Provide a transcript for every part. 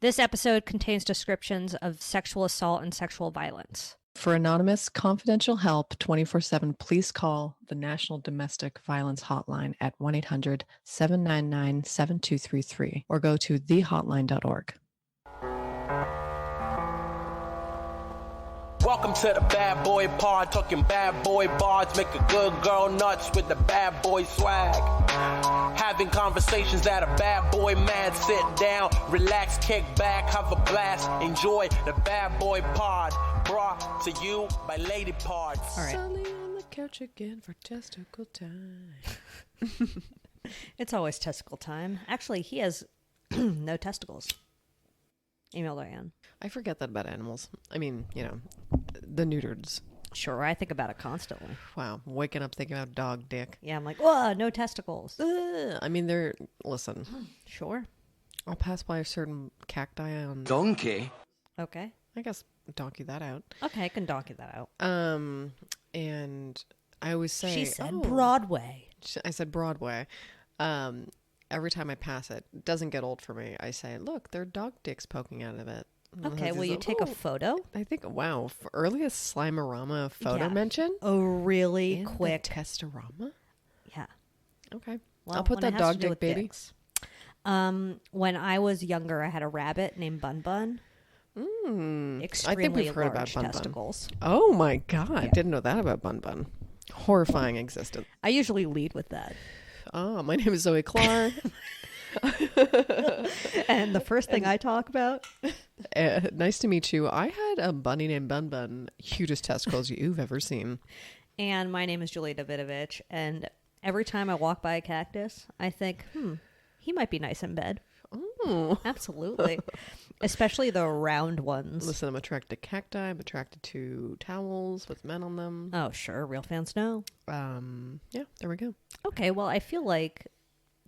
This episode contains descriptions of sexual assault and sexual violence. For anonymous, confidential help 24/7, please call the National Domestic Violence Hotline at 1-800-799-7233 or go to thehotline.org. Welcome to the bad boy pod, talking bad boy bars, make a good girl nuts with the bad boy swag. Having conversations that a bad boy man, sit down, relax, kick back, have a blast, enjoy the bad boy pod, brought to you by Lady Parts. All right. Sully on the couch again for testicle time. It's always testicle time. Actually, he has no testicles. Email Diane. I forget that about animals. I mean, you know, the neutered. Sure, I think about it constantly. Wow, waking up thinking about dog dick. Yeah, I'm like, whoa, no testicles. I mean, listen. Sure. I'll pass by a certain cacti on... Donkey. Okay. I guess donkey that out. Okay, I can donkey that out. And I always say... She said Broadway. I said Broadway. Every time I pass it, it doesn't get old for me. I say, look, there are dog dicks poking out of it. Okay, will you take a photo? I think, wow, earliest Slimerama photo mention? Oh, really and quick. The Testorama? Yeah. Okay. Well, I'll put that dog dick, baby. Dicks. When I was younger, I had a rabbit named Bun Bun. Extremely I think we've heard about Bun testicles. Bun. Oh my God. Yeah. Didn't know that about Bun Bun. Horrifying existence. I usually lead with that. Oh, my name is Zoe Clark. And the first thing I talk about... Nice to meet you. I had a bunny named Bun Bun. Hugest testicles you've ever seen. And my name is Julia Davidovich. And every time I walk by a cactus, I think, he might be nice in bed. Oh. Absolutely. Especially the round ones. Listen, I'm attracted to cacti. I'm attracted to towels with men on them. Oh, sure. Real fans know. Yeah, there we go. Okay, well, I feel like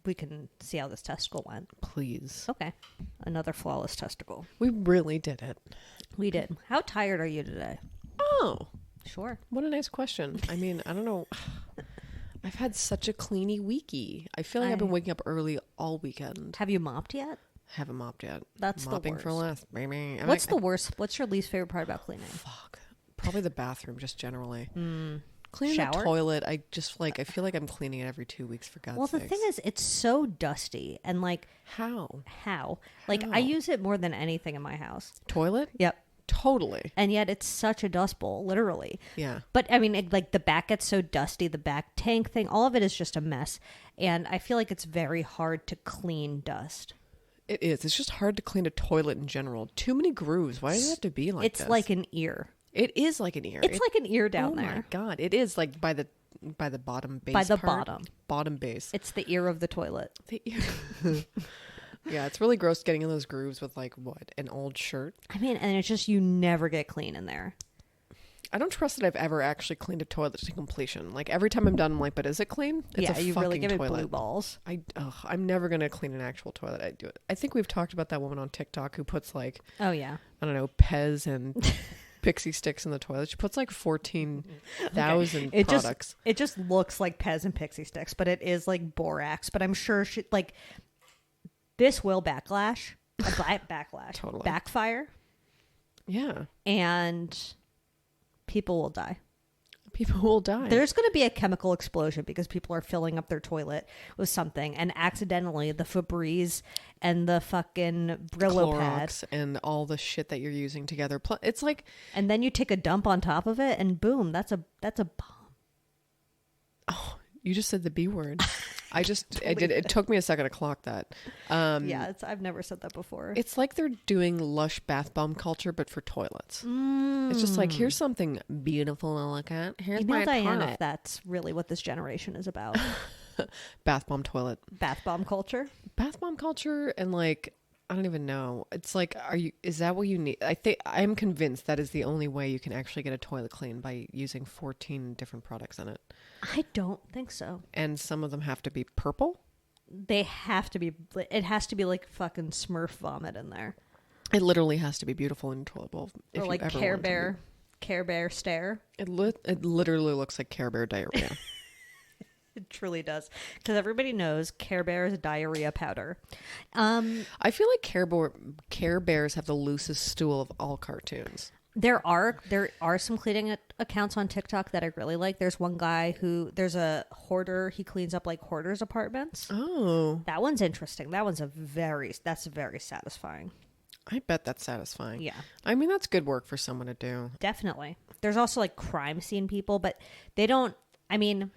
we can see how this testicle went. Please. Okay. Another flawless testicle. We really did it. We did. How tired are you today? Oh. Sure. What a nice question. I mean, I don't know. I've had such a cleany weeky. I feel like I've been waking up early all weekend. Have you mopped yet? Haven't mopped yet. That's mopping the for worst. last. Baby. What's the worst? What's your least favorite part about cleaning? Fuck. Probably the bathroom, just generally. Cleaning Shower? the toilet, I feel like I'm cleaning it every 2 weeks, for God's sakes. Well, the thing is, it's so dusty and like... How? Like, I use it more than anything in my house. Toilet? Yep. Totally. And yet it's such a dust bowl, literally. Yeah. But I mean, like the back gets so dusty, the back tank thing, all of it is just a mess. And I feel like it's very hard to clean dust. It is. It's just hard to clean a toilet in general. Too many grooves. Why does it have to be like this? It's like an ear. It is like an ear. It's like an ear down there. Oh my God. It is like by the bottom base By the part. bottom. Bottom base. It's the ear of the toilet. The ear. Yeah, it's really gross getting in those grooves with like what? An old shirt? I mean, and it's just you never get clean in there. I don't trust that I've ever actually cleaned a toilet to completion. Like every time I'm done, I'm like, but is it clean? It's a you really give toilet. it blue balls. I'm never going to clean an actual toilet. I do it. I think we've talked about that woman on TikTok who puts like, oh yeah, I don't know, Pez and pixie sticks in the toilet. She puts like 14,000 products. It just looks like Pez and pixie sticks, but it is like borax. But I'm sure she like this will backlash, Totally. backfire. Yeah. And people will die. People will die. There's going to be a chemical explosion because people are filling up their toilet with something, and accidentally the Febreze and the fucking Brillo pad Clorox and all the shit that you're using together. It's like, and then you take a dump on top of it, and boom, that's a bomb. Oh, you just said the B word. I did. It took me a second to clock that. Yeah, I've never said that before. It's like they're doing Lush bath bomb culture, but for toilets. It's just like, here's something beautiful to look at. Here's my Diana toilet. if that's really what this generation is about. Bath bomb toilet. Bath bomb culture. Bath bomb culture, and like, I don't even know. It's like, is that what you need? I'm convinced that is the only way you can actually get a toilet clean, by using 14 different products in it. I don't think so. And some of them have to be purple. They have to be. It has to be like fucking Smurf vomit in there. It literally has to be beautiful in your toilet bowl. Or like Care Bear stare. It literally looks like Care Bear diarrhea. It truly does. Because everybody knows Care Bears diarrhea powder. I feel like Care Bears have the loosest stool of all cartoons. There are some cleaning accounts on TikTok that I really like. There's one guy there's a hoarder. He cleans up like hoarders' apartments. Oh. That one's interesting. That's very satisfying. I bet that's satisfying. Yeah. I mean, that's good work for someone to do. Definitely. There's also like crime scene people, but they don't, I mean...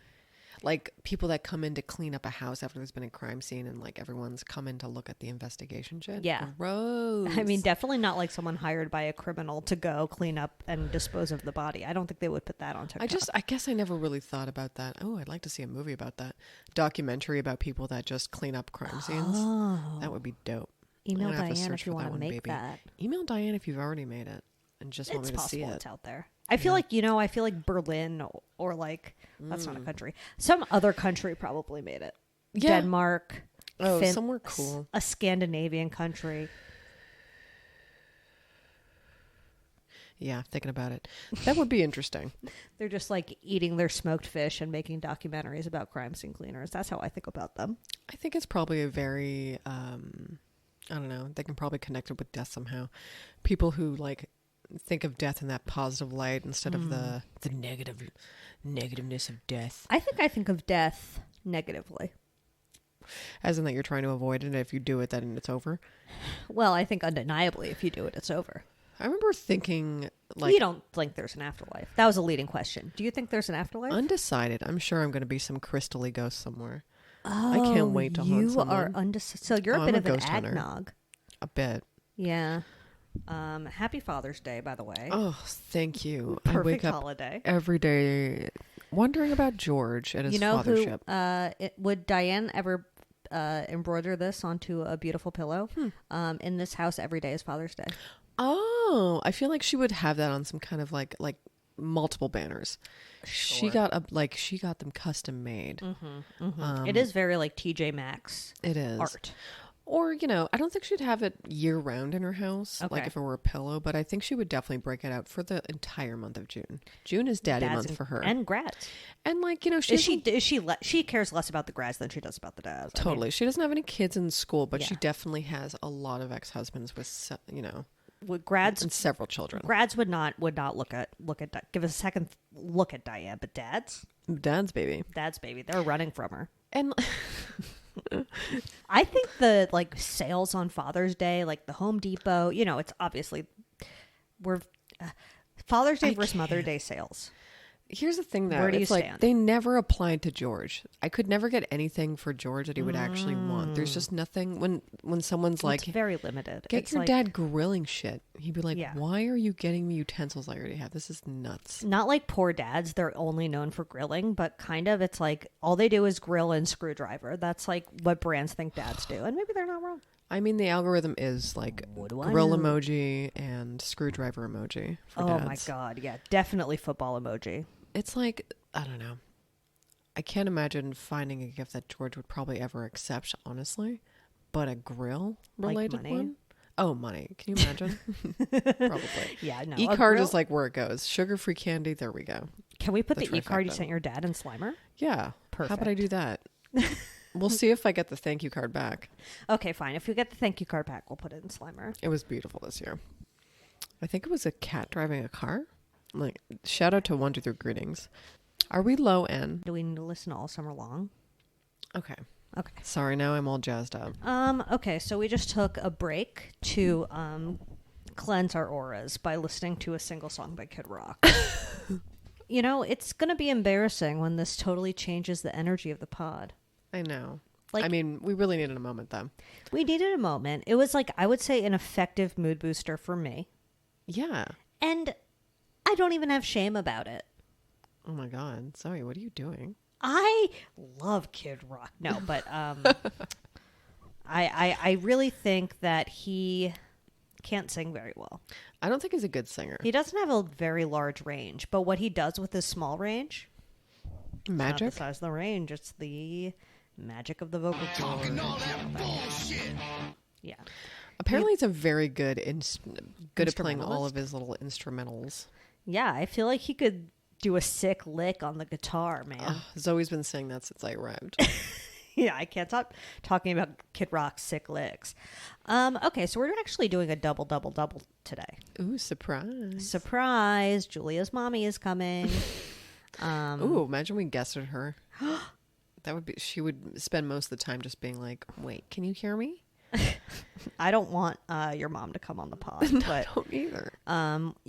Like people that come in to clean up a house after there's been a crime scene and like everyone's come in to look at the investigation shit. Yeah. Gross. I mean, definitely not like someone hired by a criminal to go clean up and dispose of the body. I don't think they would put that on TikTok. I guess I never really thought about that. Oh, I'd like to see a movie about that. Documentary about people that just clean up crime scenes. Oh. That would be dope. Email I'm gonna have to Diane search if you for want to one, make baby. that. Email Diane if you've already made it and just want It's me to see possible it. it's out there. I feel like Berlin or like, that's not a country. Some other country probably made it. Yeah. Denmark. Oh, somewhere cool. A Scandinavian country. Yeah, thinking about it. That would be interesting. They're just like eating their smoked fish and making documentaries about crime scene cleaners. That's how I think about them. I think it's probably a very, I don't know, they can probably connect it with death somehow. People who like think of death in that positive light instead of the negativeness of death. I think of death negatively. As in that you're trying to avoid it, and if you do it, then it's over. Well, I think undeniably if you do it, it's over. I remember thinking like... You don't think there's an afterlife. That was a leading question. Do you think there's an afterlife? Undecided. I'm sure I'm going to be some crystally ghost somewhere. Oh, I can't wait to haunt someone. You are undecided. So you're a bit I'm of a an ghost hunter. agnog. A bit. Yeah. Happy Father's Day, by the way. Oh, thank you. Perfect I wake up holiday. every day wondering about George and his fathership. Would Diane ever embroider this onto a beautiful pillow? In this house, every day is Father's Day. Oh, I feel like she would have that on some kind of like multiple banners. Sure. She got them custom made. It is very like TJ Maxx. It is art. Or, I don't think she'd have it year round in her house, Okay. like if it were a pillow, but I think she would definitely break it out for the entire month of June. June is daddy month for her. And grads. And like, she cares less about the grads than she does about the dads. Totally. She doesn't have any kids in school, but Yeah. she definitely has a lot of ex-husbands with, With grads and several children. Grads would not give a second look at Diane, but dads, Dad's baby. They're running from her. And I think the like sales on Father's Day, like the Home Depot, it's obviously Father's Day versus Mother's Day sales. here's the thing, though. Where do you it's like stand? they never applied to George. I could never get anything for George that he would actually want. There's just nothing when someone's like, It's very limited. get It's your like, dad grilling shit. He'd be like, Yeah. why are you getting me utensils I already have? This is nuts. Not like poor dads, they're only known for grilling, but kind of it's like all they do is grill and screwdriver. That's like what brands think dads do, and maybe they're not wrong. I mean, the algorithm is like What do I grill know? emoji and screwdriver emoji for Oh dads. my god, yeah, definitely football emoji. It's like, I don't know. I can't imagine finding a gift that George would probably ever accept, honestly. But a grill related money? one? Oh, money. Can you imagine? Probably. Yeah, no. a E-card grill- is like where it goes. Sugar-free candy, there we go. Can we put the the e-card you trifecta. sent your dad in Slimer? Yeah. How about I Perfect. do that? We'll see if I get the thank you card back. Okay, fine. If we get the thank you card back, we'll put it in Slimer. It was beautiful this year. I think it was a cat driving a car. Like, shout out to Wonder Through Greetings. Are we low end? Do we need to listen all summer long? Okay. Okay. Sorry, now I'm all jazzed up. Okay, so we just took a break to cleanse our auras by listening to a single song by Kid Rock. It's going to be embarrassing when this totally changes the energy of the pod. I know. Like- I mean, we really needed a moment, though. We needed a moment. It was like, I would say, an effective mood booster for me. Yeah. And I don't even have shame about it. Oh my God. Zoe, what are you doing? I love Kid Rock. No, but I really think that he can't sing very well. I don't think he's a good singer. He doesn't have a very large range, but what he does with his small range, not Magic? the size of the range, it's the magic of the vocal cord. Yeah. Apparently, he's a very good at playing all Instrumentalist? of his little instrumentals. Yeah, I feel like he could do a sick lick on the guitar, man. Zoe's been saying that since I arrived. Yeah, I can't stop talking about Kid Rock's sick licks. Okay, so we're actually doing a double today. Ooh, surprise. Surprise! Julia's mommy is coming. Ooh, imagine we guessed at her. That would be, she would spend most of the time just being like, wait, can you hear me? I don't want your mom to come on the pod. No, but, I don't either.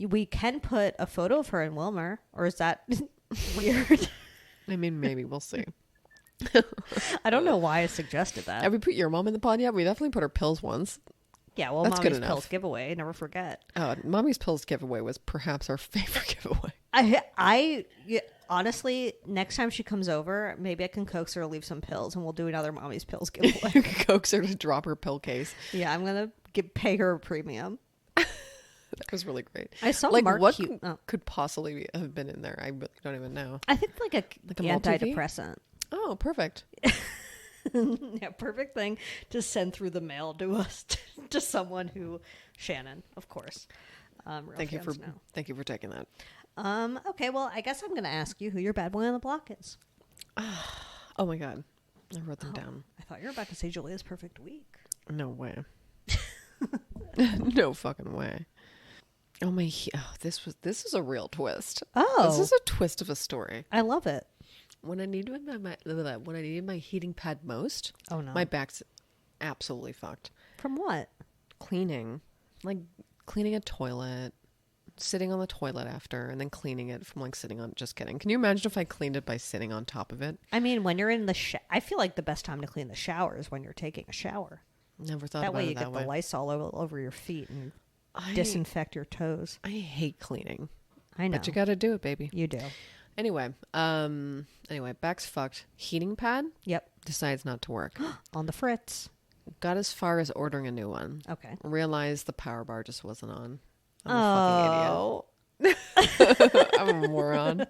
We can put a photo of her in Wilmer, or is that weird? I mean, maybe. We'll see. I don't know why I suggested that. Have we put your mom in the pod yet? We definitely put her pills once. Yeah, well, That's Mommy's good Pills enough. giveaway. Never forget. Mommy's Pills giveaway was perhaps our favorite giveaway. Honestly, next time she comes over, maybe I can coax her to leave some pills, and we'll do another Mommy's Pills giveaway. You can coax her to drop her pill case. Yeah, I'm gonna pay her a premium. That was really great. I saw like Mark what Hugh- could possibly have been in there? I really don't even know. I think like a antidepressant. Oh, perfect. Yeah, perfect thing to send through the mail to us, to someone who, Shannon, of course. Thank you for taking that. Okay, well, I guess I'm going to ask you who your bad boy on the block is. Oh my god, I wrote them down. I thought you were about to say Julia's perfect week. No way. No fucking way. Oh my! This is a real twist. Oh, this is a twist of a story. I love it. When I needed my heating pad most, Oh no, my back's absolutely fucked. from what? Cleaning, like cleaning a toilet, sitting on the toilet after, and then cleaning it from like sitting on. Just kidding. Can you imagine if I cleaned it by sitting on top of it? I mean, when you're in the I feel like the best time to clean the shower is when you're taking a shower. Never thought That about way it you that get way. the Lysol all over your feet and I disinfect your toes. hate cleaning, I know. but you got to do it, baby. You do. Anyway, back's fucked. Heating pad Yep. decides not to work. On the fritz. Got as far as ordering a new one. Okay. Realized the power bar just wasn't on. I'm Oh. a fucking idiot. I'm a moron.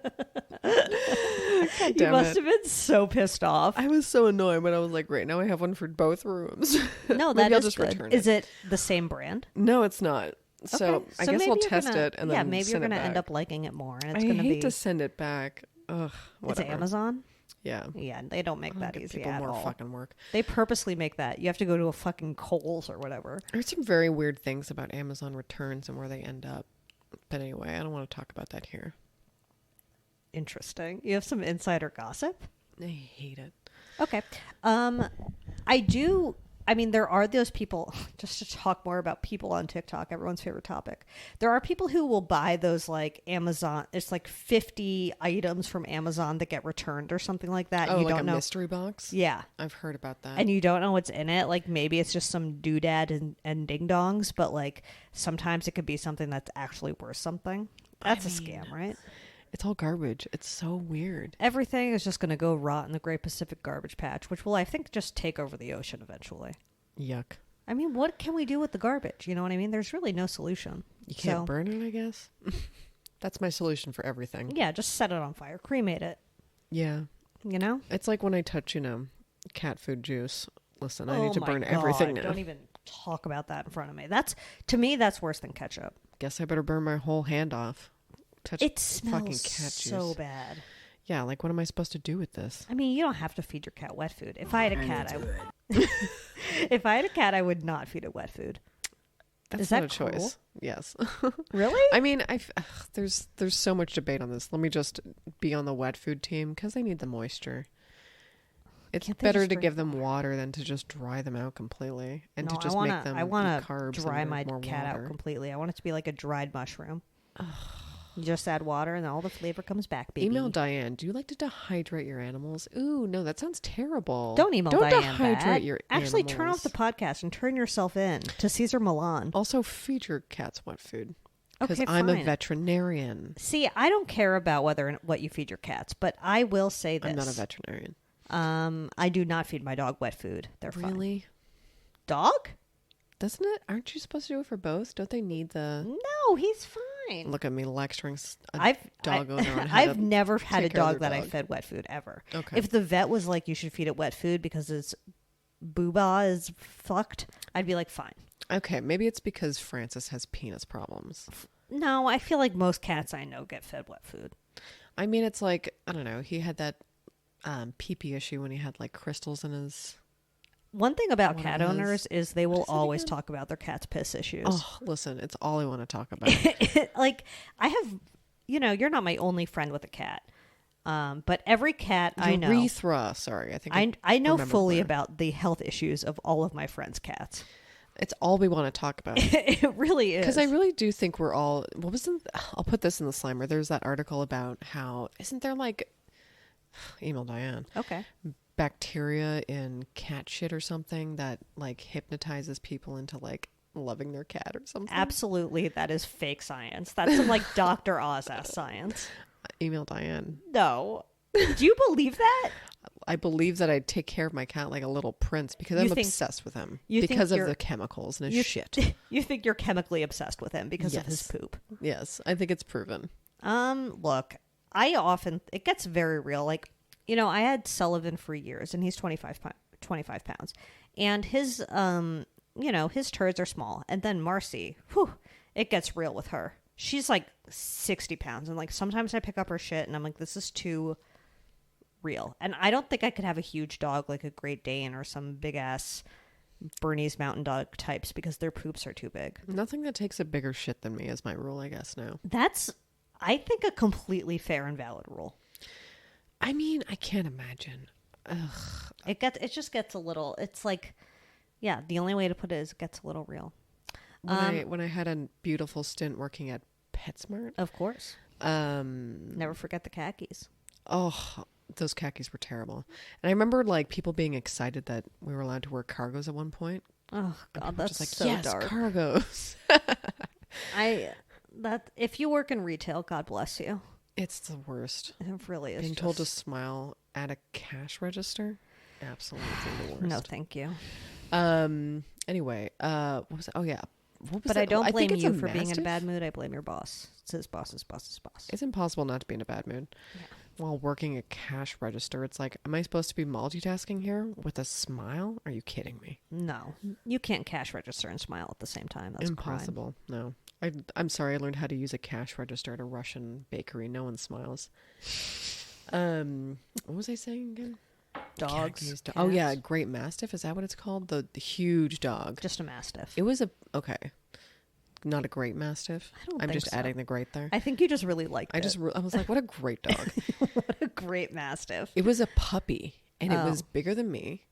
You damn must it. have been so pissed off. I was so annoyed, but I was like, great, now I have one for both rooms. No, Maybe that I'll is just good. return Is it. it the same brand? No, it's not. So Okay. I guess maybe we'll you're test gonna- it and then maybe you're send it gonna end back. up liking it more, and it's I gonna hate be. to send it back. Ugh, It's whatever. Amazon. Yeah. Yeah, they don't make that Give easy people at more all. fucking work. They purposely make that. You have to go to a fucking Kohl's or whatever. There's some very weird things about Amazon returns and where they end up. But anyway, I don't want to talk about that here. Interesting. You have some insider gossip. I hate it. Okay. I mean, there are those people, just to talk more about people on TikTok, everyone's favorite topic. There are people who will buy those like Amazon, it's like 50 items from Amazon that get returned or something like that. Oh, You like don't a know. mystery box? Yeah. I've heard about that. And you don't know what's in it. Like maybe it's just some doodad and ding dongs, but like sometimes it could be something that's actually worth something. That's a scam, right? It's all garbage. It's so weird. Everything is just going to go rot in the Great Pacific Garbage Patch, which will, I think, just take over the ocean eventually. Yuck. I mean, what can we do with the garbage? You know what I mean? There's really no solution. You can't burn it, I guess. That's my solution for everything. Yeah, just set it on fire, cremate it. Yeah. You know? It's like when I touch, cat food juice. Listen, I Oh need to my burn God, everything now. Don't even talk about that in front of me. To me, that's worse than ketchup. Guess I better burn my whole hand off. Touch It fucking smells cat so juice. bad. Yeah, like what am I supposed to do with this? I mean, you don't have to feed your cat wet food. If I had a cat, if I had a cat, I would not feed it wet food. That's Is not that a choice. cruel? Yes. Really? I mean, there's so much debate on this. Let me just be on the wet food team because they need the moisture. It's Can't they better just to drink give them water than to just dry them out completely and to No, just make them I want eat to carbs dry and my more cat water. out completely. I want it to be like a dried mushroom. You just add water and all the flavor comes back, baby. Email Diane. Do you like to dehydrate your animals? Ooh, no, that sounds terrible. Don't email Diane dehydrate that. your Actually, turn off animals. the podcast and turn yourself in to Caesar Milan. Also, feed your cats wet food. Because Okay, I'm a fine. veterinarian. See, I don't care about what you feed your cats, but I will say this. I'm not a veterinarian. I do not feed my dog wet food. They're fine. Really? Dog? Doesn't it? Aren't you supposed to do it for both? Don't they need the... No, he's fine. Look at me lecturing a dog owner on how I've to never had a take care of dog their that I dog. fed wet food ever. Okay. If the vet was like, you should feed it wet food because its booba is fucked, I'd be like, fine. Okay, maybe it's because Francis has penis problems. No, I feel like most cats I know get fed wet food. I mean, it's like, I don't know. He had that pee-pee issue when he had like crystals in his... One thing about What cat it was. owners is they will What is it always again? talk about their cat's piss issues. Oh, listen, it's all I want to talk about. Like, I have, you're not my only friend with a cat. But every cat I know, Urethra, sorry. I think I know remember fully where. about the health issues of all of my friends' cats. It's all we want to talk about. It really is. Because I really do think we're all... I'll put this in the Slimer. There's that article about how... Isn't there like... Email Diane. Okay. Bacteria in cat shit or something that like hypnotizes people into like loving their cat or something? Absolutely, that is fake science. That's some like Dr. Oz ass science. Email Diane. No. Do you believe that? I believe that I take care of my cat like a little prince because I'm obsessed with him because of the chemicals and his shit. You think you're chemically obsessed with him because of his poop? Yes, I think it's proven. Look, it gets very real. Like, I had Sullivan for years, and he's 25 pounds, and his his turds are small. And then Marcy, it gets real with her. She's like 60 pounds, and like sometimes I pick up her shit, and I'm like, this is too real. And I don't think I could have a huge dog like a Great Dane or some big ass Bernese Mountain Dog types because their poops are too big. Nothing that takes a bigger shit than me is my rule, I guess now. That's, I think, a completely fair and valid rule. I mean, I can't imagine. Ugh. It just gets a little, it's like, yeah, the only way to put it is it gets a little real. When I had a beautiful stint working at PetSmart. Of course. Never forget the khakis. Oh, those khakis were terrible. And I remember like people being excited that we were allowed to wear cargos at one point. Oh God, that's just like, so yes, dark. Cargos. If you work in retail, God bless you. It's the worst. It really is. Being told to smile at a cash register, absolutely the worst. No, thank you. Anyway, what was it? Oh yeah. What was But it? I don't think blame it's you a for being in a Mastiff. bad mood. I blame your boss. It's his boss's boss's boss. It's impossible not to be in a bad mood. Yeah. While working a cash register, it's like, am I supposed to be multitasking here with a smile? Are you kidding me? No, you can't cash register and smile at the same time. That's Impossible. No. I'm sorry. I learned how to use a cash register at a Russian bakery. No one smiles. What was I saying again? Dogs. Khakis, oh yeah, Great Mastiff. Is that what it's called? The huge dog. Just a Mastiff. It was not a Great Mastiff. don't I'm think just so. adding the great there. I think you just really liked it. I was like, what a great dog. What a great Mastiff. It was a puppy, and it Oh. was bigger than me,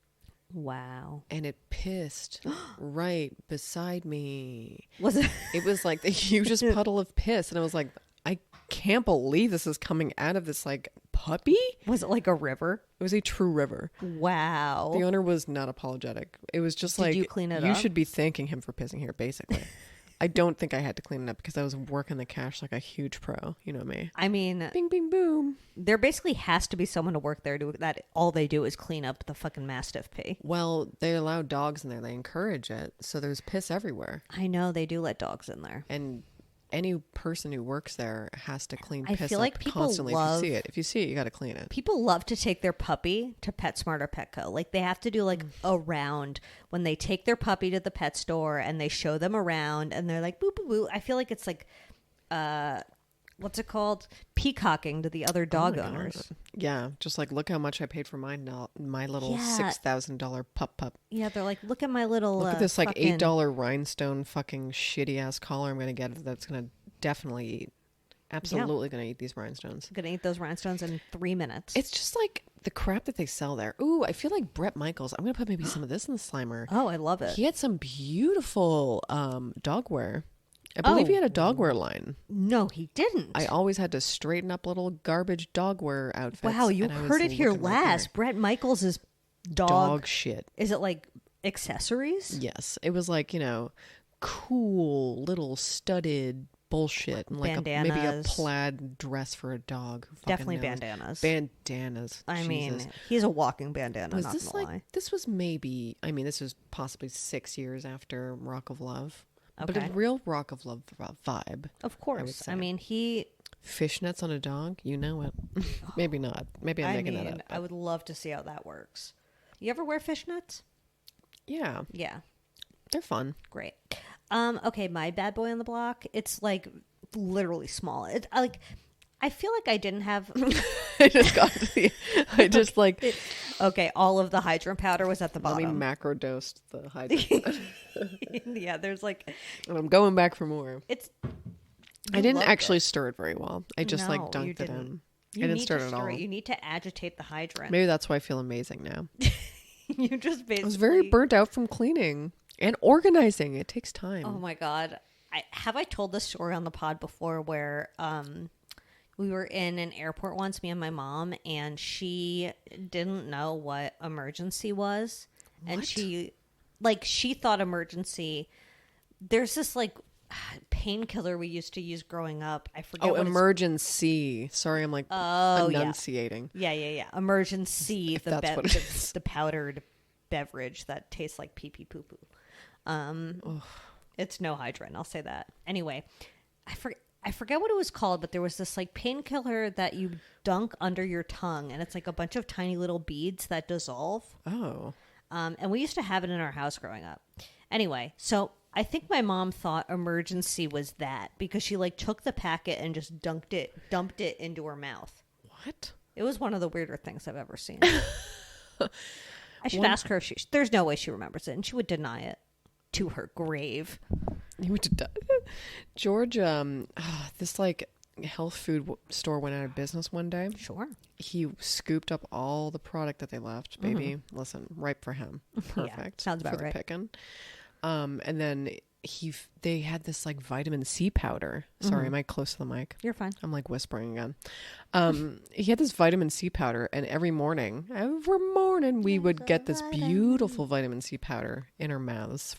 Wow. and it pissed right beside me. Was it? It was like the hugest puddle of piss, and I was like, I can't believe this is coming out of this like puppy. Was it like a river? It was a true river. Wow. The owner was not apologetic. It was just Did like, you clean it you up? should be thanking him for pissing here, basically. I don't think I had to clean it up because I was working the cash like a huge pro. You know me. I mean, Bing, bing, boom. there basically has to be someone to work there that all they do is clean up the fucking Mastiff pee. Well, they allow dogs in there. They encourage it. So there's piss everywhere. I know they do let dogs in there. And any person who works there has to clean I piss feel up like people constantly love- if you see it. If you see it, you got to clean it. People love to take their puppy to PetSmart or Petco. Like they have to do like a round when they take their puppy to the pet store and they show them around and they're like boo boo boo. I feel like it's like what's it called? Peacocking to the other dog Oh my God. owners. Yeah, just like look how much I paid for mine now. My little Yeah. $6,000 pup. Yeah, they're like, look at my little Look at this like fucking- $8 rhinestone fucking shitty ass collar I'm gonna get that's gonna definitely eat. Absolutely gonna eat these rhinestones. I'm gonna eat those rhinestones in 3 minutes. It's just like the crap that they sell there. Ooh, I feel like Brett Michaels. I'm gonna put maybe some of this in the Slimer. Oh, I love it. He had some beautiful dog wear. I believe he had a dog wear line. No, he didn't. I always had to straighten up little garbage dog wear outfits. Wow, you and I was heard it here looking right there. last. Brett Michaels is Dog shit. Is it like accessories? Yes. It was like, cool little studded bullshit and like maybe a Bandanas. plaid dress for a dog. Who fucking Definitely knows? bandanas. Bandanas. I Jesus. mean, he's a walking bandana, was not this gonna like lie. this was maybe this was possibly 6 years after Rock of Love. But Okay. a real Rock of Love vibe. Of course. say. I mean, he... Fishnets on a dog? You know it. Maybe not. Maybe I'm making that up. I would love to see how that works. You ever wear fishnets? Yeah. Yeah. They're fun. Great. Okay, my bad boy on the block, it's like literally small. I I feel like I didn't have. I just got to the. I just like. Okay, all of the hydrant powder was at the Let me bottom. macro dosed the hydrant. Yeah, there's like. And I'm going back for more. It's. I didn't actually stir it very well. I just like No, you dunked it didn't. in. You I didn't need stir to it at all. You need to agitate the hydrant. Maybe that's why I feel amazing now. You just basically. I was very burnt out from cleaning and organizing. It takes time. Oh my god! Have I told this story on the pod before where we were in an airport once, me and my mom, and she didn't know what emergency was, and she thought emergency. There's this like painkiller we used to use growing up. I forget. Oh, emergency. Sorry, I'm like enunciating. Yeah. Emergency. If that's what it is. The powdered beverage that tastes like pee poo poo poo. It's no hydrant. I'll say that. Anyway, I forget what it was called, but there was this like painkiller that you dunk under your tongue, and it's like a bunch of tiny little beads that dissolve. Oh. And we used to have it in our house growing up. Anyway, so I think my mom thought emergency was that because she like took the packet and just dumped it into her mouth. What? It was one of the weirder things I've ever seen. I should ask her if there's no way she remembers it, and she would deny it to her grave. You went to George, this like health food store went out of business one day. Sure. He scooped up all the product that they left. Baby, listen, ripe for him. Perfect. Yeah, sounds about for the right. picking. And then they had this like vitamin C powder. Sorry, am I close to the mic? You're fine. I'm like whispering again. He had this vitamin C powder, and every morning we would get this beautiful vitamin C powder in our mouths.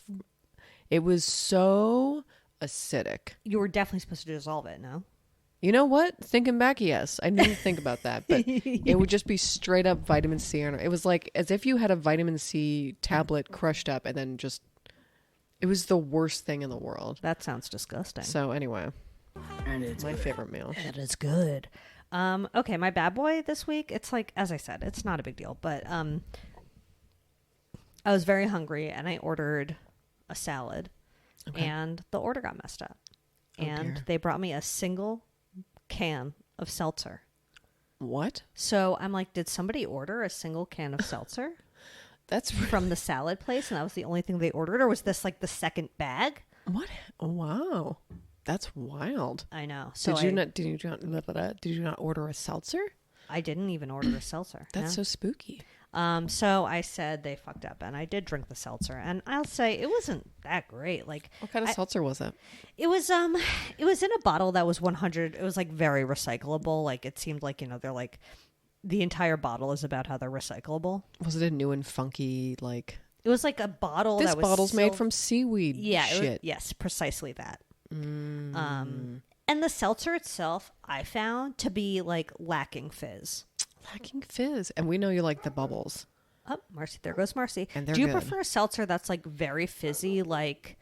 It was so acidic. You were definitely supposed to dissolve it, no? You know what? Thinking back, yes. I didn't think about that, but it would just be straight up vitamin C. It was like as if you had a vitamin C tablet crushed up and then just... It was the worst thing in the world. That sounds disgusting. So anyway, and it's my favorite meal. It is good. Okay, my bad boy this week. It's like, as I said, it's not a big deal, but I was very hungry and I ordered a salad, and the order got messed up, and they brought me a single can of seltzer. What? So I'm like, did somebody order a single can of seltzer? That's from the salad place, and that was the only thing they ordered, or was this like the second bag? What? Oh, wow, that's wild. I know. So did you not order a seltzer? I didn't even order a seltzer. That's so spooky. So I said they fucked up, and I did drink the seltzer, and I'll say it wasn't that great. Like, what kind of seltzer was it? It was in a bottle that was 100. It was like very recyclable. Like it seemed like, they're like the entire bottle is about how they're recyclable. Was it a new and funky like? It was like a bottle. This that was bottle's made from seaweed. Yeah. Shit. Yes, precisely that. And the seltzer itself, I found to be like lacking fizz. Lacking fizz, and we know you like the bubbles. Oh, Marcy! There goes Marcy. And they're Do you good. prefer a seltzer that's like very fizzy, like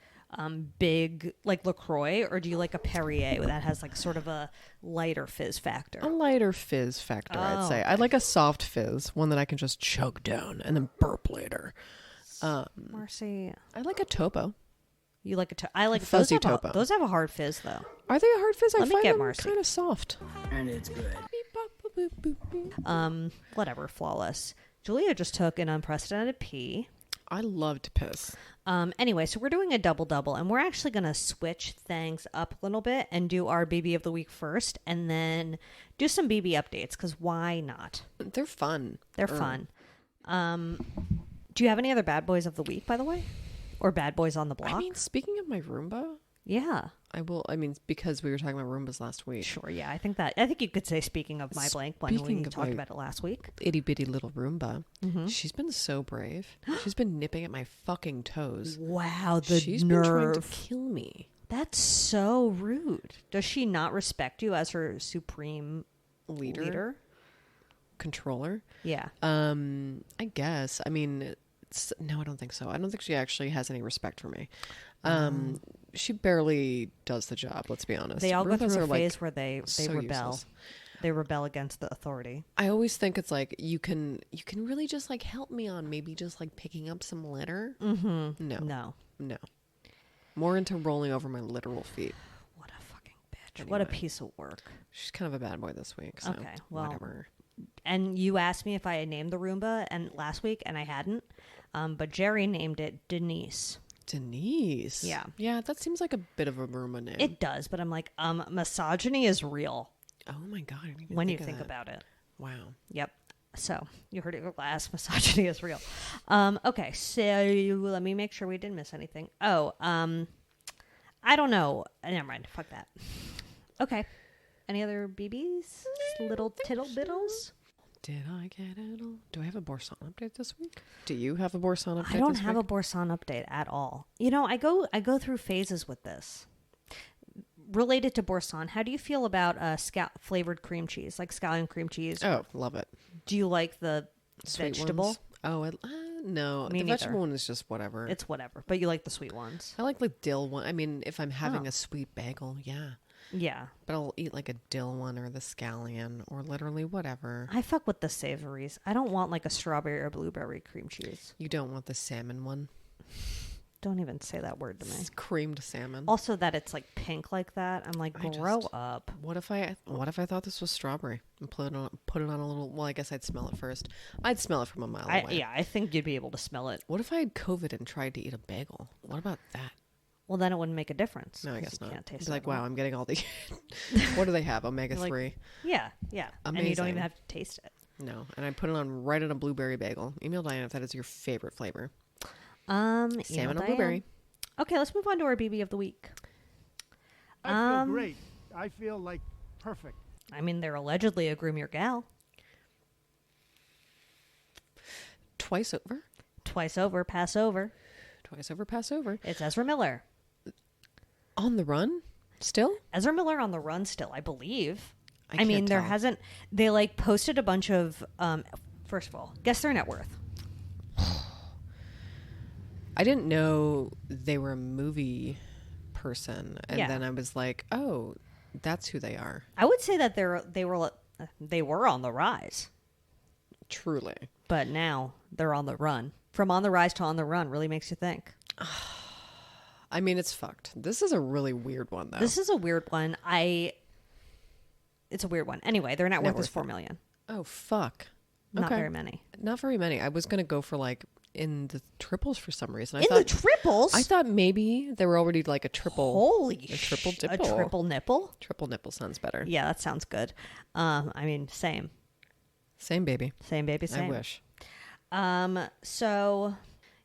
big, like LaCroix, or do you like a Perrier that has like sort of a lighter fizz factor? A lighter fizz factor, I'd say. I like a soft fizz, one that I can just chug down and then burp later. Marcy, I like a Topo. You like I like fuzzy those have Topo. Those have a hard fizz though. Are they a hard fizz? Let I me find get them Marcy. kind of soft. And it's good. Whatever, flawless. Julia just took an unprecedented pee. I love to piss. Anyway, so we're doing a double, and we're actually going to switch things up a little bit and do our BB of the week first, and then do some BB updates, because why not? They're fun. They're fun. Do you have any other bad boys of the week, by the way? Or bad boys on the block? I mean, speaking of my Roomba, yeah. because we were talking about Roombas last week. Sure, yeah. I think you could say speaking of my blank when we talked about it last week. Itty bitty little Roomba. Mm-hmm. She's been so brave. She's been nipping at my fucking toes. Wow, she's been trying to kill me. That's so rude. Does she not respect you as her supreme leader? Controller? Yeah. I guess. I mean, no, I don't think so. I don't think she actually has any respect for me. She barely does the job, let's be honest. They all go through a phase where they so rebel. Useless. They rebel against the authority. I always think it's like you can really just like help me on maybe just like picking up some litter. Mm-hmm. No. More into rolling over my literal feet. What a fucking bitch. What a Anyway. piece of work. She's kind of a bad boy this week. So Okay, well, whatever. And you asked me if I had named the Roomba and last week, and I hadn't. But Jerry named it Denise. Denise. Yeah. Yeah, that seems like a bit of a Roomba name. It does, but I'm like, misogyny is real Oh my God. I didn't even when you of think that. about it. Wow. Yep. So you heard it last. Misogyny is real. Okay, so let me make sure we didn't miss anything. Oh, I don't know. Never mind. Fuck that. Okay. Any other BBs? Little tittle biddles? Did I get it all? Do I have a Borsan update this week? Do you have a Borsan update I don't this have week? a Borsan update at all. You know, I go through phases with this. Related to Borsan, how do you feel about flavored cream cheese, like scallion cream cheese? Oh, love it. Do you like the Sweet vegetable? ones? Oh, no. Me The neither. vegetable one is just whatever. It's whatever, but you like the sweet ones. I like dill one. I mean, if I'm having Oh. a sweet bagel, yeah. Yeah. But I'll eat like a dill one or the scallion or literally whatever. I fuck with the savories. I don't want like a strawberry or blueberry cream cheese. You don't want the salmon one. Don't even say that word to me. It's creamed salmon. Also, that it's like pink like that. I'm like, grow up. What if I thought this was strawberry and put it on a little? Well, I guess I'd smell it first. I'd smell it from a mile away. Yeah, I think you'd be able to smell it. What if I had COVID and tried to eat a bagel? What about that? Well, then it wouldn't make a difference. No, I 'cause guess you not. Can't taste It's it like, at all. wow, I'm getting all the. What do they have? Omega Like- 3. Yeah, yeah. And you don't Amazing. even have to taste it. No, and I put it on right on a blueberry bagel. Email Diane if that is your favorite flavor. Salmon or blueberry. Okay, let's move on to our BB of the week. I feel great. I feel like perfect. I mean, they're allegedly a groom your gal. Twice over. Twice over, pass over. Twice over, pass over. It's Ezra Miller. On the run? Still? Ezra Miller on the run still, I believe. I I mean, can't there tell. hasn't. They like posted a bunch of. First of all, guess their net worth. I didn't know they were a movie person. And Yeah. then I was like, oh, that's who they are. I would say that they were on the rise, Truly. but now they're on the run. From on the rise to on the run really makes you think. I mean, it's fucked. This is a really weird one, though. This is a weird one. It's a weird one. Anyway, their net worth is worth $4 million. Oh, fuck. Not Okay. very many. Not very many. I was going to go for like in the triples for some reason. In the triples? I thought maybe they were already like a triple. Holy a triple sh- A dipple. triple nipple? Triple nipple sounds better. Yeah, that sounds good. I mean, same. Same baby. Same baby, same. I wish. So,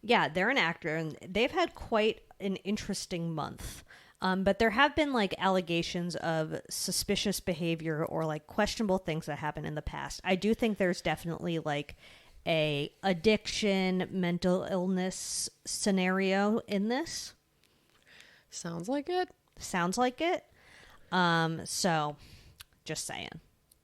yeah, they're an actor, and they've had quite an interesting month. But there have been like allegations of suspicious behavior or like questionable things that happened in the past. I do think there's definitely like a addiction, mental illness scenario in this. Sounds like it. Sounds like it. So, just saying.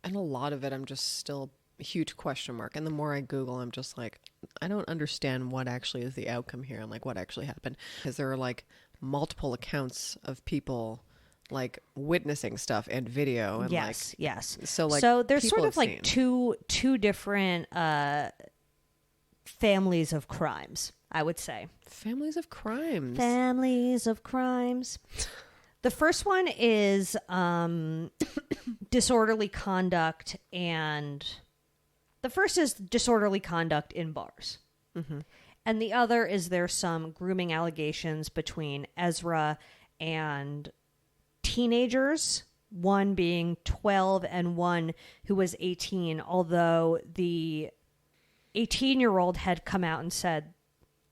And a lot of it, I'm just still a huge question mark. And the more I Google, I'm just like, I don't understand what actually is the outcome here and like what actually happened. Because there are like multiple accounts of people like witnessing stuff and video. And Yes, yes. So, like, so there's people sort of have like two different families of crimes, I would say. families of crimes. Families of crimes. The first one is disorderly conduct, and the first is disorderly conduct in bars. Mm-hmm. And the other is there's some grooming allegations between Ezra and teenagers, one being 12 and one who was 18, although the 18-year-old had come out and said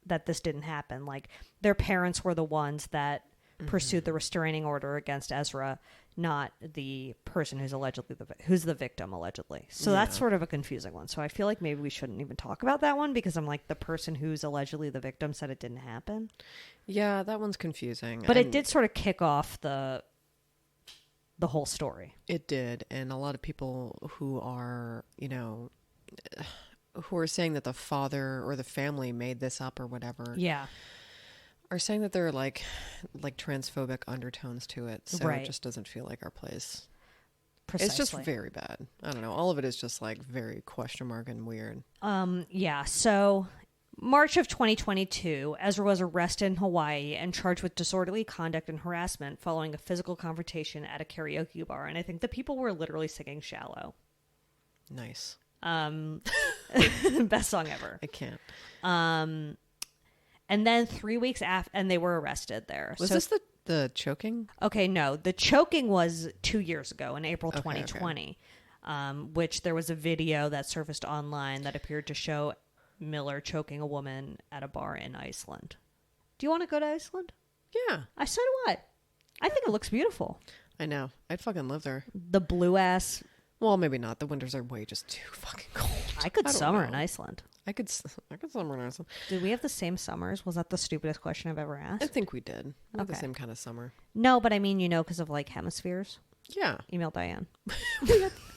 that this didn't happen. Like, their parents were the ones that pursued the restraining order against Ezra, not the person who's allegedly who's the victim allegedly. So that's sort of a confusing one. So I feel like maybe we shouldn't even talk about that one because I'm like, the person who's allegedly the victim said it didn't happen. Yeah, that one's confusing. But it And did sort of kick off the whole story. It did. And a lot of people who are, you know, who are saying that the father or the family made this up or whatever. Yeah. Are saying that there are like transphobic undertones to it. So Right. it just doesn't feel like our place. Precisely. It's just very bad. I don't know. All of it is just like very question mark and weird. Yeah. So March of 2022, Ezra was arrested in Hawaii and charged with disorderly conduct and harassment following a physical confrontation at a karaoke bar. And I think the people were literally singing Shallow. Nice. Best song ever. I can't. And then 3 weeks after, and they were arrested there. Was this the choking? Okay, no. The choking was 2 years ago in April Okay, 2020, which there was a video that surfaced online that appeared to show Miller choking a woman at a bar in Iceland. Do you want to go to Iceland? Yeah. So do I. I think it looks beautiful. I know. I'd fucking live there. The blue ass. Well, maybe not. The winters are way just too fucking cold. I could don't summer know. in Iceland. I could summer in Iceland. Did we have the same summers? Was that the stupidest question I've ever I asked? think we did. We had the Okay. same kind of summer. No, but I mean, because of like hemispheres. Yeah. Email Diane.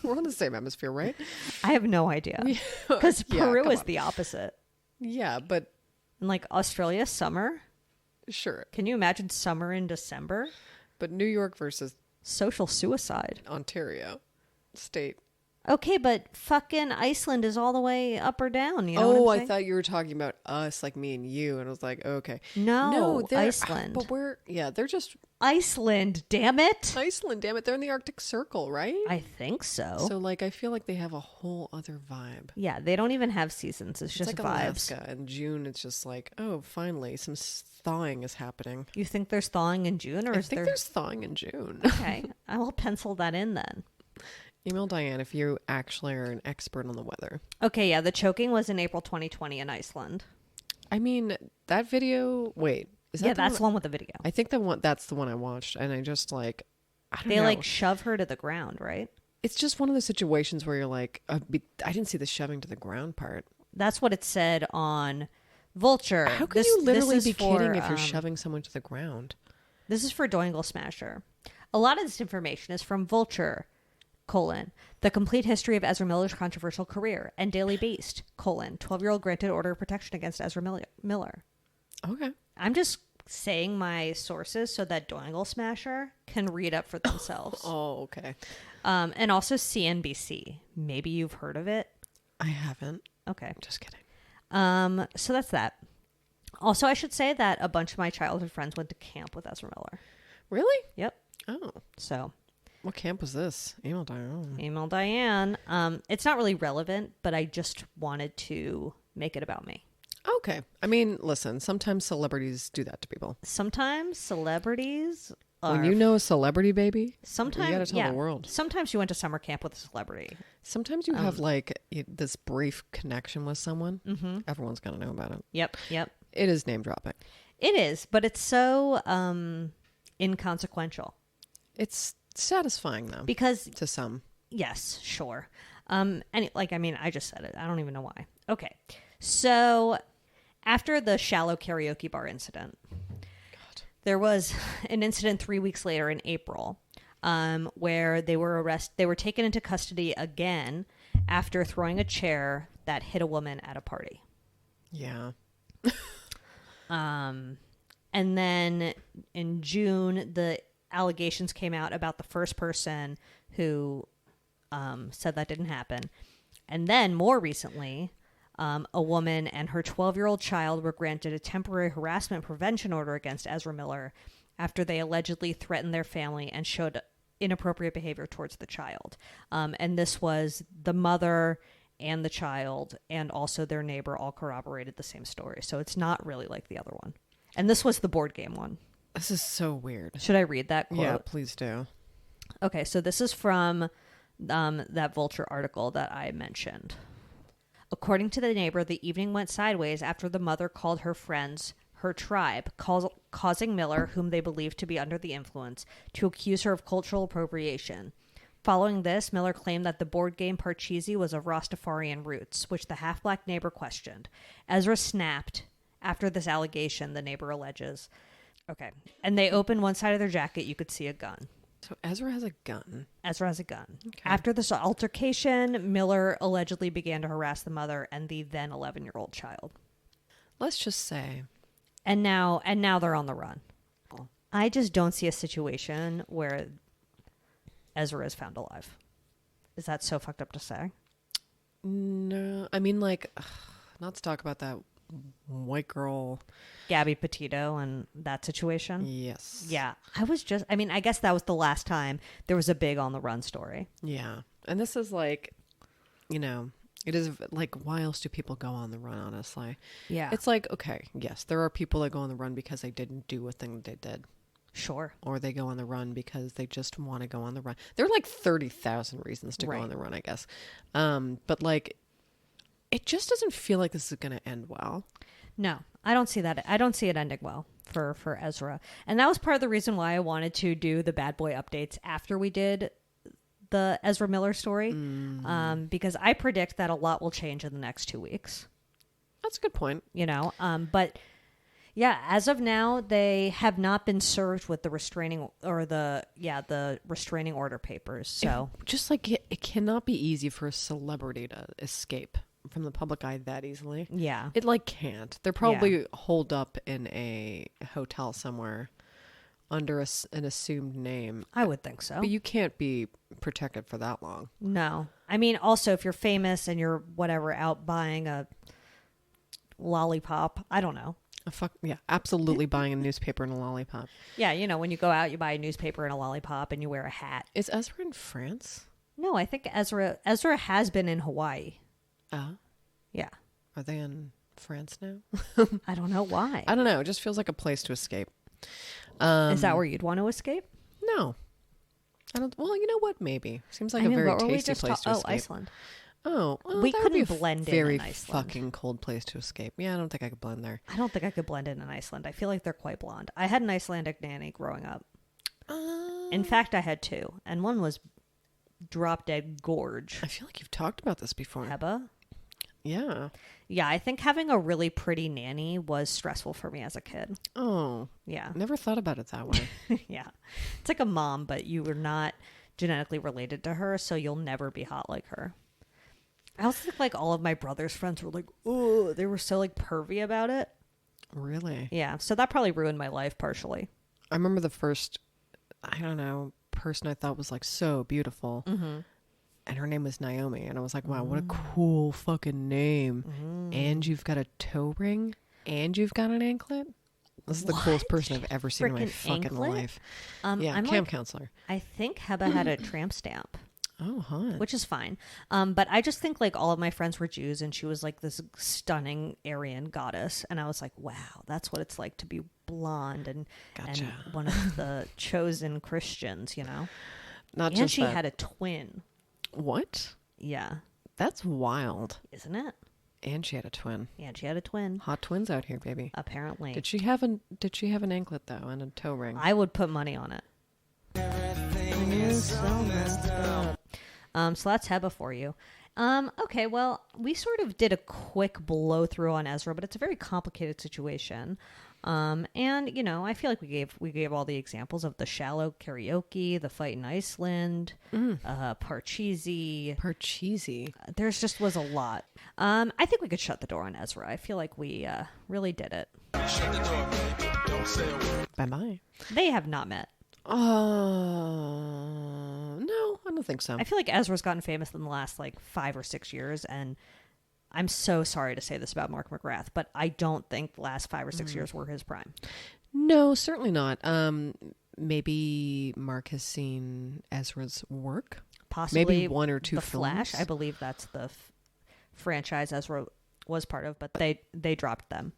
We're on the same hemisphere, right? I have no idea. Because Yeah, Peru come is on. the opposite. Yeah, but And like Australia, summer. sure. Can you imagine summer in December? But New York versus Social suicide. Ontario state. Okay, but fucking Iceland is all the way up or down. You know what I'm I saying? thought you were talking about us, like me and you, and I was like, okay. No, they're Iceland. But they're just Iceland, damn it. Iceland, damn it. They're in the Arctic Circle, right? I think so. So, like, I feel like they have a whole other vibe. Yeah, they don't even have seasons. It's just like vibes. Alaska. In June, it's just like, oh, finally, some thawing is happening. You think there's thawing in June, or I is think there? there's thawing in June. Okay, I will pencil that in then. Email Diane if you actually are an expert on the weather. Okay, yeah, the choking was in April 2020 in Iceland. I mean, that video. Wait, is that Yeah, the that's the one with the video. I think that's the one I watched, and I just like, I don't They know. like shove her to the ground, right? It's just one of those situations where you're like, I didn't see the shoving to the ground part. That's what it said on Vulture. How can you literally is be kidding for, if you're shoving someone to the ground? This is for Doingle Smasher. A lot of this information is from Vulture, the complete history of Ezra Miller's controversial career, and Daily Beast, 12-year-old granted order of protection against Ezra Miller. Okay. I'm just saying my sources so that Doingle Smasher can read up for themselves. Oh, okay. And also CNBC. Maybe you've heard of it. I haven't. Okay. Just kidding. So that's that. Also, I should say that a bunch of my childhood friends went to camp with Ezra Miller. Really? Yep. Oh. So What camp was this? Email Diane. email Diane. It's not really relevant, but I just wanted to make it about me. Okay. I mean, listen, sometimes celebrities do that to people. Sometimes celebrities are... When you know a celebrity, baby, sometimes, you gotta tell the world. Sometimes you went to summer camp with a celebrity. Sometimes you have like this brief connection with someone. Mm-hmm. Everyone's gonna know about it. Yep. It is name dropping. It is, but it's so inconsequential. It's satisfying though, Because, to some. yes, sure. And I just said it. I don't even know why. Okay. So after the Shallow karaoke bar incident, there was an incident 3 weeks later in April where they were taken into custody again after throwing a chair that hit a woman at a party. Yeah. And then in June, the allegations came out about the first person who said that didn't happen. And then more recently, a woman and her 12-year-old child were granted a temporary harassment prevention order against Ezra Miller after they allegedly threatened their family and showed inappropriate behavior towards the child. And this was the mother and the child and also their neighbor all corroborated the same story. So it's not really like the other one. And this was the board game one. This is so weird. Should I read that quote? Yeah, please do. Okay, so this is from that Vulture article that I mentioned. According to the neighbor, the evening went sideways after the mother called her friends her tribe, causing Miller, whom they believed to be under the influence, to accuse her of cultural appropriation. Following this, Miller claimed that the board game Parcheesi was of Rastafarian roots, which the half-black neighbor questioned. Ezra snapped after this allegation, the neighbor alleges. Okay, and they opened one side of their jacket. You could see a gun. So Ezra has a gun. Ezra has a gun. Okay. After this altercation, Miller allegedly began to harass the mother and the then 11-year-old child. Let's just say. And now they're on the run. I just don't see a situation where Ezra is found alive. Is that so fucked up to say? No, I mean, like, not to talk about that white girl. Gabby Petito and that situation. Yes. Yeah. I guess that was the last time there was a big on the run story. Yeah. And this is like, it is like, why else do people go on the run, honestly? Yeah. It's like, okay, yes, there are people that go on the run because they didn't do a thing that they did. Sure. Or they go on the run because they just want to go on the run. There are like 30,000 reasons to go on the run, I guess. But like, it just doesn't feel like this is going to end well. No, I don't see that. I don't see it ending well for Ezra. And that was part of the reason why I wanted to do the bad boy updates after we did the Ezra Miller story. Because I predict that a lot will change in the next 2 weeks. That's a good point. But yeah, as of now, they have not been served with the restraining order papers. So just like it cannot be easy for a celebrity to escape from the public eye that easily. Yeah. It like can't. They're probably holed up in a hotel somewhere under an assumed name. I would think so. But you can't be protected for that long. No. I mean, also, if you're famous and you're out buying a lollipop, I don't know. Absolutely buying a newspaper and a lollipop. Yeah, when you go out, you buy a newspaper and a lollipop and you wear a hat. Is Ezra in France? No, I think Ezra has been in Hawaii. Yeah. Are they in France now? I don't know why. I don't know. It just feels like a place to escape. Is that where you'd want to escape? No. I don't. Well, you know what? Maybe. Seems like a very tasty place to escape. Iceland. Oh, well, we that couldn't would be a blend very in Iceland. fucking cold place to escape. Yeah, I don't think I could blend there. I don't think I could blend in Iceland. I feel like they're quite blonde. I had an Icelandic nanny growing up. In fact, I had two, and one was drop dead gorge. I feel like you've talked about this before. Heba? Yeah. Yeah, I think having a really pretty nanny was stressful for me as a kid. Oh. Yeah. Never thought about it that way. Yeah. It's like a mom, but you were not genetically related to her, so you'll never be hot like her. I also think like all of my brother's friends were like, oh, they were so like pervy about it. Really? Yeah. So that probably ruined my life partially. I remember the first, person I thought was like so beautiful. Mm-hmm. And her name was Naomi. And I was like, wow, what a cool fucking name. And you've got a toe ring? And you've got an anklet? This is the coolest person I've ever seen in my fucking anklet? life. I'm camp counselor. I think Heba had a tramp stamp. Oh, hot. Which is fine. But I just think like all of my friends were Jews and she was like this stunning Aryan goddess. And I was like, wow, that's what it's like to be blonde and one of the chosen Christians, Not and just she that. had a twin. What? Yeah. That's wild. Isn't it? And she had a twin. And she had a twin. Hot twins out here, baby. Apparently. Did she have an anklet though and a toe ring? I would put money on it. So that's Heba for you. Okay, well, we sort of did a quick blow through on Ezra, but it's a very complicated situation. And I feel like we gave all the examples of the shallow karaoke, the fight in Iceland, Parcheesi. There's just was a lot. I think we could shut the door on Ezra. I feel like we really did it. Shut the door, baby. Don't say a word. Bye-bye. They have not met. No, I don't think so. I feel like Ezra's gotten famous in the last 5 or 6 years, and I'm so sorry to say this about Mark McGrath, but I don't think the last 5 or 6 years were his prime. No, certainly not. Maybe Mark has seen Ezra's work. Possibly maybe one or two The films. Flash, I believe that's the franchise Ezra was part of, but they dropped them.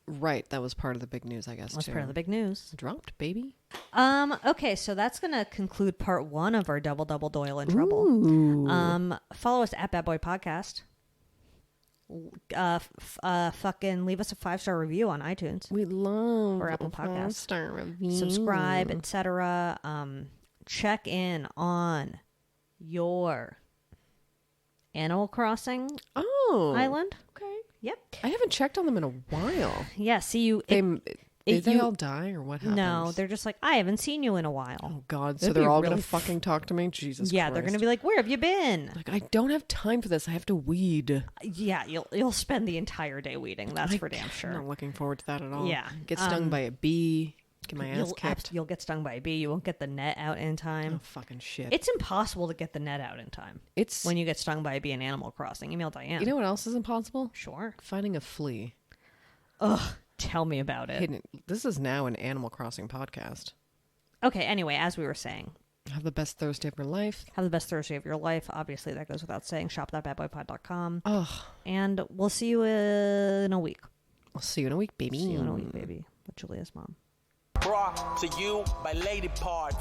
Right, that was part of the big news, I guess. Was too. part of the big news. Dropped, baby. Okay, so that's gonna conclude part 1 of our Double Doyle in Trouble. Follow us at Bad Boy Podcast. Fucking leave us a 5-star review on iTunes. We love or Apple Podcasts. 5-star review. Subscribe, etc. Check in on your Animal Crossing island. Okay. Yep. I haven't checked on them in a while. Yeah. See you. Did they all die or what happens? No, they're just like, I haven't seen you in a while. Oh God! That'd so they're be all really gonna fucking talk to me? Jesus. Yeah, Christ. they're gonna be like, where have you been? Like, I don't have time for this. I have to weed. Yeah, you'll spend the entire day weeding. That's for damn sure. I'm not looking forward to that at all. Yeah. Get stung by a bee. Get my ass kicked. You'll get stung by a bee. You won't get the net out in time. Oh, fucking shit. It's impossible to get the net out in time. It's when you get stung by a bee in Animal Crossing. Email Diane. You know what else is impossible? Sure. Finding a flea. Ugh, tell me about it. This is now an Animal Crossing podcast. Okay, anyway, as we were saying. Have the best Thursday of your life. Have the best Thursday of your life. Obviously, that goes without saying. Shop.badboypod.com. Ugh. And we'll see you in a week. I'll see you in a week, baby. See you in a week, baby. With Julia's mom. Brought to you by Lady Parts.